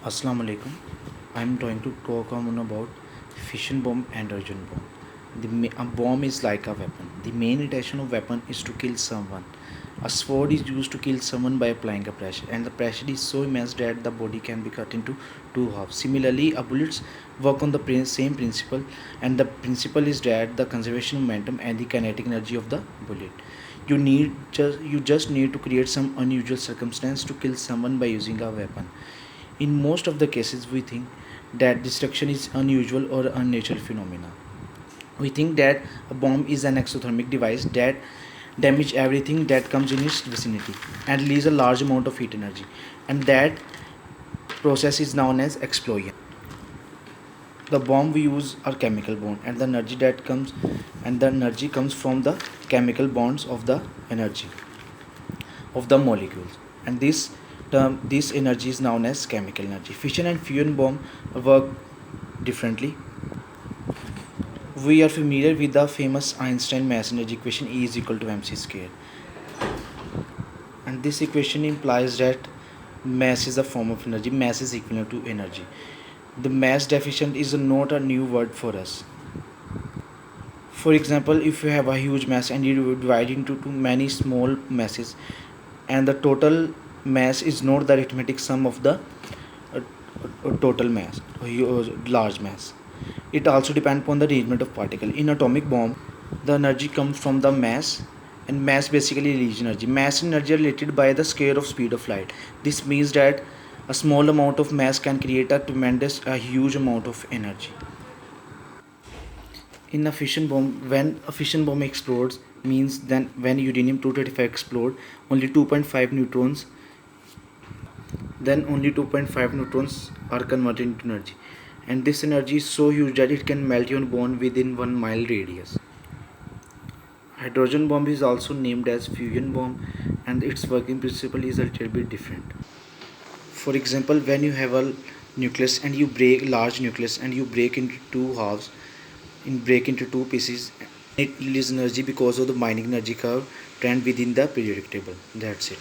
Assalamu alaikum. I'm going to talk on about fission bomb and hydrogen bomb. A bomb is like a weapon. The main intention of weapon is to kill someone. A sword is used to kill someone by applying a pressure, and the pressure is so immense that the body can be cut into two halves. Similarly, a bullets work on the same principle, and the principle is that the conservation of momentum and the kinetic energy of the bullet. You just need to create some unusual circumstance to kill someone by using a weapon. In most of the cases, we think that destruction is unusual or unnatural phenomena. We think that a bomb is an exothermic device that damages everything that comes in its vicinity and releases a large amount of heat energy, and that process is known as explosion. The bomb we use are chemical bond, and the energy comes from the chemical bonds of the energy of the molecules, and this energy is known as chemical energy. Fission and fusion bomb work differently. We are familiar with the famous Einstein mass energy equation, E is equal to mc square, and this equation implies that mass is a form of energy. Mass is equivalent to energy. The mass deficient is not a new word for us. For example, if you have a huge mass and you divide into too many small masses, and the total mass is not the arithmetic sum of the total mass, large mass. It also depends upon the arrangement of particle. In atomic bomb, the energy comes from the mass, and mass basically release energy. Mass and energy are related by the square of speed of light. This means that a small amount of mass can create a huge amount of energy. In a fission bomb, when a fission bomb explodes, means then when uranium 235 explode, only 2.5 neutrons then only 2.5 neutrons are converted into energy, and this energy is so huge that it can melt your bone within 1 mile radius. Hydrogen bomb is also named as fusion bomb, and its working principle is a little bit different. For example, when you have a nucleus and you break large nucleus and you break into two halves, break into two pieces, it releases energy because of the binding energy curve trend within the periodic table. That's it.